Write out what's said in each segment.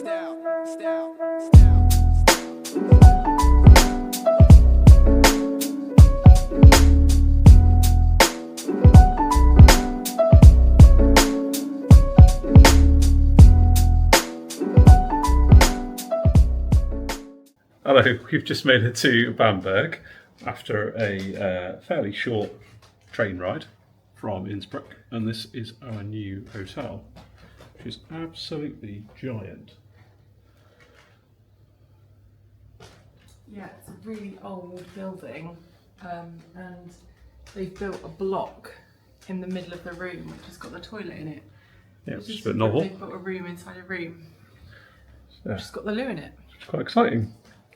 Hello, we've just made it to Bamberg after a fairly short train ride from Innsbruck, and this is our new hotel, which is absolutely giant. Yeah, it's a really old building, and they've built a block in the middle of the room which has got the toilet in it. Yeah, which is a bit novel. They've got a room inside a room, which has got the loo in it. It's quite exciting.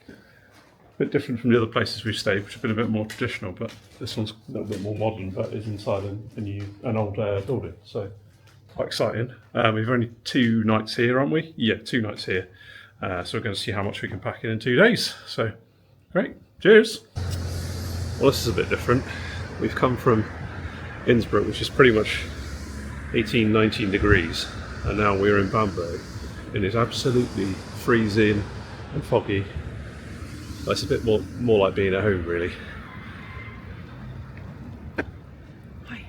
A bit different from the other places we've stayed, which have been a bit more traditional, but this one's a little bit more modern, but is inside an old building, so quite exciting. We've only 2 nights here, aren't we? Yeah, 2 nights here. So we're going to see how much we can pack in 2 days. So, great. Cheers! Well, this is a bit different. We've come from Innsbruck, which is pretty much 18, 19 degrees, and now we're in Bamberg, and it's absolutely freezing and foggy. It's a bit more like being at home, really. Hi.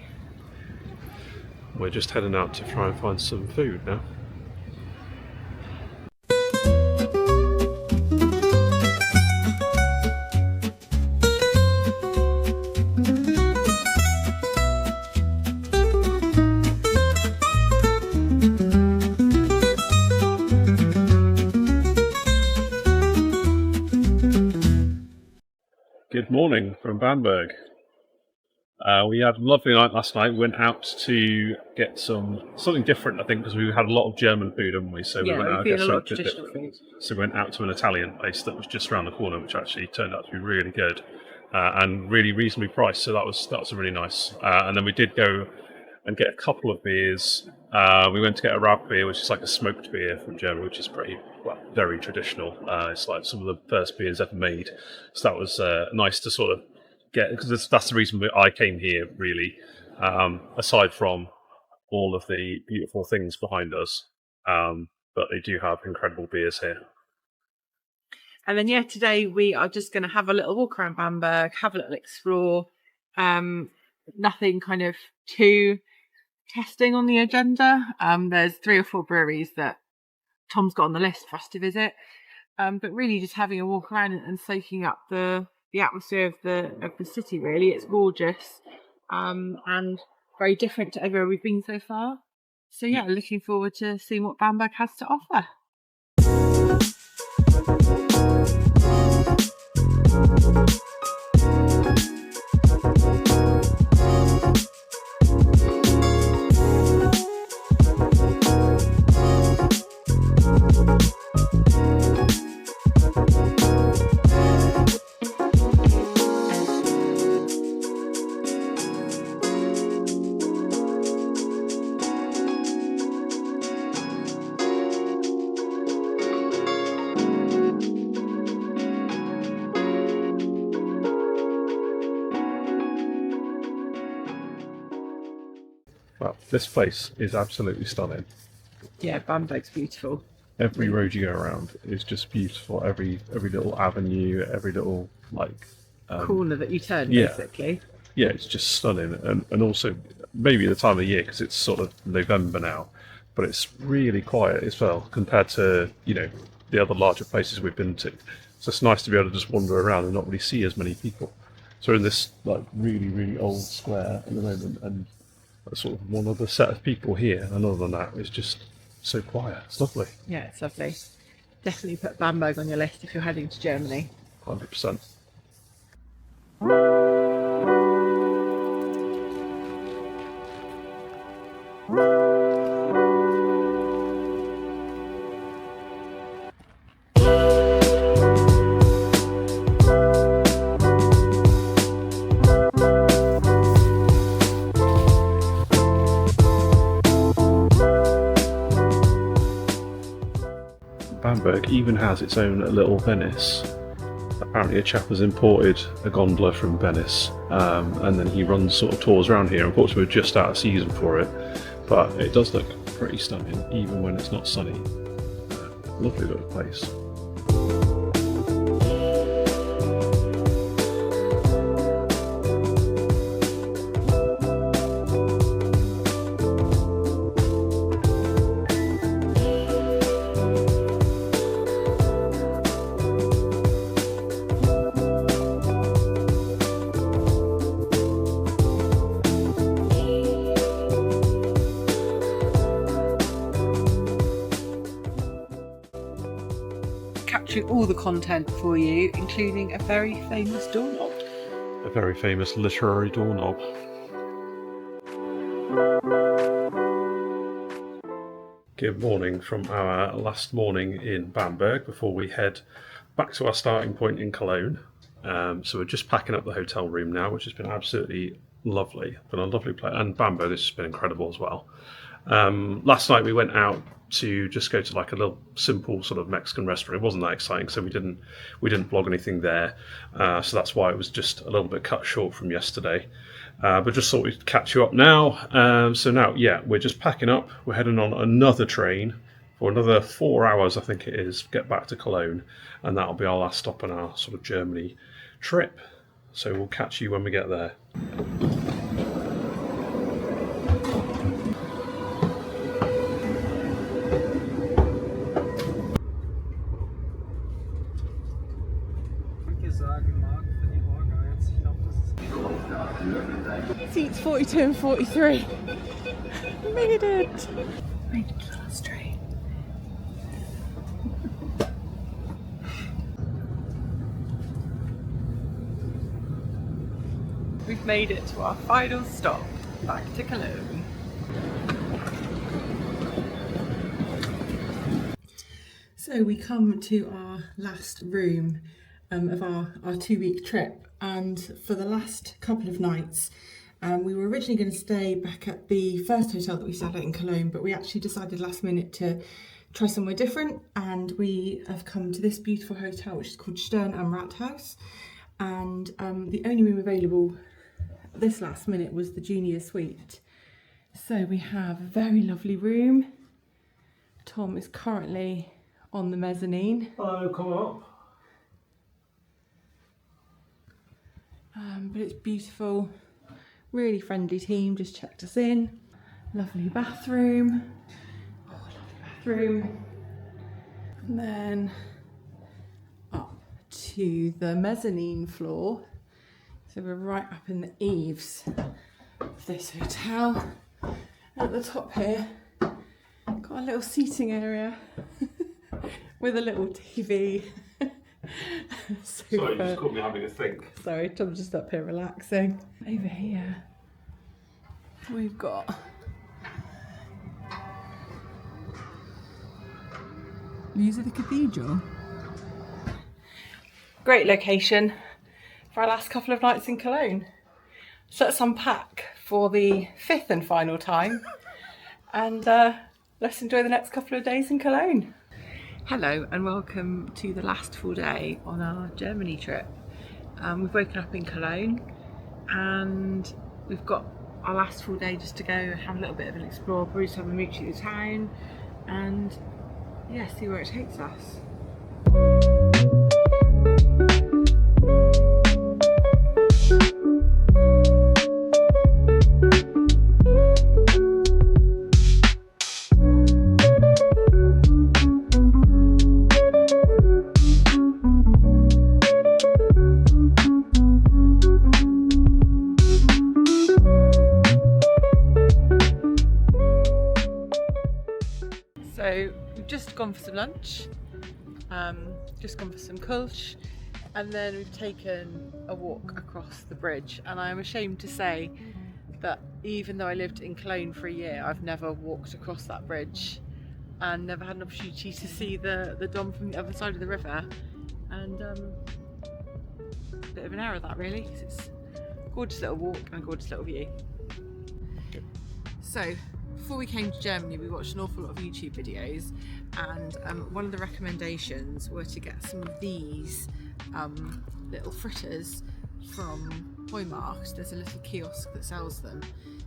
We're just heading out to try and find some food now. Good morning from Bamberg. We had a lovely night last night. We went out to get something different, I think, because we had a lot of German food, haven't we? So we went out to get something different. So we went out to an Italian place that was just around the corner, which actually turned out to be really good and really reasonably priced. So that was really nice. And then we did go and get a couple of beers. We went to get a Rauchbier, which is like a smoked beer from Germany, which is very traditional. It's like some of the first beers ever made. So that was nice to sort of get, because that's the reason I came here, really. Aside from all of the beautiful things behind us, but they do have incredible beers here. And then, yeah, today we are just going to have a little walk around Bamberg, have a little explore. Nothing kind of too testing on the agenda. There's 3 or 4 breweries that Tom's got on the list for us to visit. But really just having a walk around and soaking up the atmosphere of the city, really. It's gorgeous and very different to everywhere we've been so far. So yeah, looking forward to seeing what Bamberg has to offer. Well, this place is absolutely stunning. Yeah, Bamberg's beautiful. Every road you go around is just beautiful. Every little avenue, every little corner that you turn, basically. Yeah, it's just stunning, and also maybe the time of year, because it's sort of November now, but it's really quiet as well compared to the other larger places we've been to. So it's nice to be able to just wander around and not really see as many people. So we're in this really old square at the moment, and sort of one other set of people here, and other than that, it's just so quiet. It's lovely. Yeah, it's lovely. Definitely put Bamberg on your list if you're heading to Germany. 100%. Bamberg even has its own little Venice. Apparently a chap has imported a gondola from Venice, and then he runs sort of tours around here. Unfortunately we're just out of season for it, but it does look pretty stunning even when it's not sunny. Lovely little place. Capturing all the content for you, including a very famous doorknob. A very famous literary doorknob. Good morning from our last morning in Bamberg before we head back to our starting point in Cologne. So we're just packing up the hotel room now, which has been absolutely lovely. Been a lovely place, and Bamberg, this has been incredible as well. Last night we went out to just go to like a little simple sort of Mexican restaurant. It wasn't that exciting, so we didn't vlog anything there. So that's why it was just a little bit cut short from yesterday. But just thought we'd catch you up now. So now, yeah, we're just packing up. We're heading on another train for another 4 hours, I think it is, get back to Cologne, and that'll be our last stop on our sort of Germany trip. So we'll catch you when we get there. Seats 42 and 43. Made it! Made it to the last train. We've made it to our final stop, back to Cologne. So we come to our last room of our 2-week trip, and for the last couple of nights we were originally going to stay back at the first hotel that we stayed at in Cologne, but we actually decided last minute to try somewhere different, and we have come to this beautiful hotel which is called Altes Rathaus, and the only room available this last minute was the junior suite. So we have a very lovely room. Tom is currently on the mezzanine. Hello, come up. But it's beautiful, really friendly team, just checked us in. Lovely bathroom. Oh, lovely bathroom. And then up to the mezzanine floor. So we're right up in the eaves of this hotel. At the top here, got a little seating area with a little TV. Sorry, you just caught me having a think. Sorry, Tom's just up here relaxing. Over here, we've got views of the cathedral. Great location for our last couple of nights in Cologne. So let's unpack for the 5th and final time, and let's enjoy the next couple of days in Cologne. Hello and welcome to the last full day on our Germany trip. We've woken up in Cologne and we've got our last full day just to go have a little bit of an explore, peruse some of the town, and yeah, see where it takes us. So we've just gone for some lunch, just gone for some Kölsch, and then we've taken a walk across the bridge. And I am ashamed to say that even though I lived in Cologne for a year, I've never walked across that bridge and never had an opportunity to see the Dom from the other side of the river. And a bit of an error that really, because it's a gorgeous little walk and a gorgeous little view. So before we came to Germany, we watched an awful lot of YouTube videos, and one of the recommendations were to get some of these little fritters from Heumarkt. There's a little kiosk that sells them,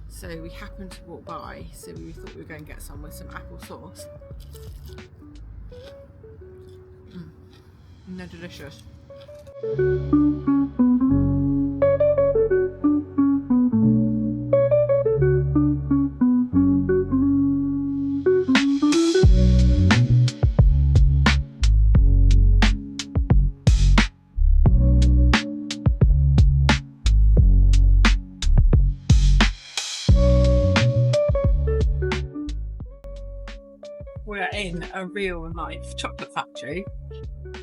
so we happened to walk by, so we thought we were going to get some with some apple sauce. And they're delicious. We're in a real life chocolate factory,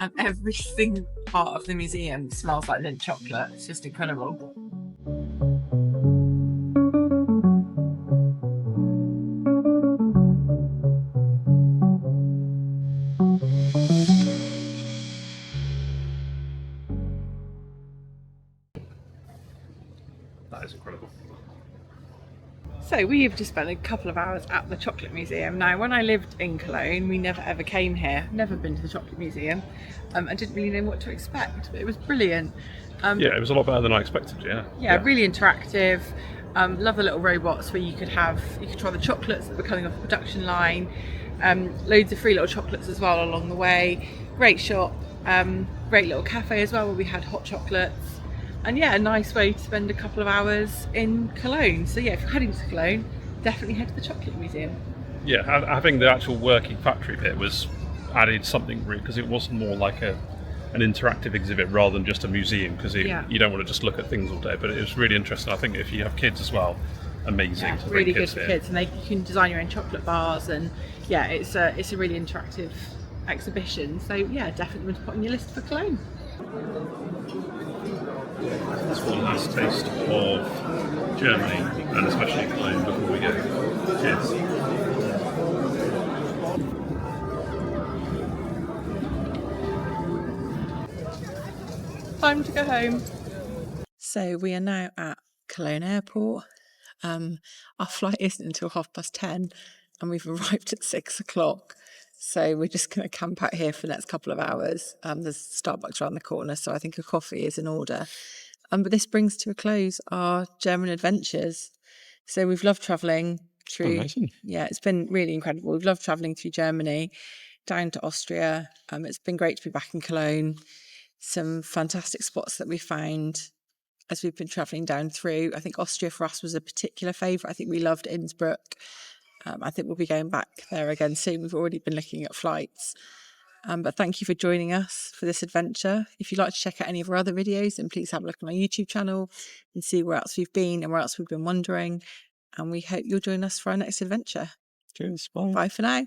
and every single part of the museum smells like Lindt chocolate. It's just incredible. That is incredible. So we've just spent a couple of hours at the Chocolate Museum. Now, when I lived in Cologne, we never ever came here, never been to the Chocolate Museum. I didn't really know what to expect, but it was brilliant. Yeah, it was a lot better than I expected, Yeah, really interactive. Love the little robots where you could try the chocolates that were coming off the production line. Loads of free little chocolates as well along the way. Great shop, great little cafe as well where we had hot chocolates. And yeah, a nice way to spend a couple of hours in Cologne. So yeah, if you're heading to Cologne, definitely head to the Chocolate Museum. Yeah, having the actual working factory bit was added something because it was more like an interactive exhibit rather than just a museum, because you don't want to just look at things all day, but it was really interesting. I think if you have kids as well, amazing. Yeah, really good for kids, and you can design your own chocolate bars, and yeah, it's a really interactive exhibition. So yeah, definitely to put on your list for Cologne. That's one last taste of Germany, and especially Cologne, before we go. Cheers. Time to go home. So we are now at Cologne Airport. Our flight isn't until 10:30, and we've arrived at 6 o'clock. So we're just going to camp out here for the next couple of hours. There's Starbucks around the corner, so I think a coffee is in order. But this brings to a close our German adventures. So we've loved travelling through. Amazing. Yeah, it's been really incredible. We've loved travelling through Germany, down to Austria. It's been great to be back in Cologne. Some fantastic spots that we found as we've been travelling down through. I think Austria for us was a particular favourite. I think we loved Innsbruck. I think we'll be going back there again soon. We've already been looking at flights. But thank you for joining us for this adventure. If you'd like to check out any of our other videos, then please have a look on our YouTube channel and see where else we've been and where else we've been wandering. And we hope you'll join us for our next adventure. Cheers. Bye. Bye for now.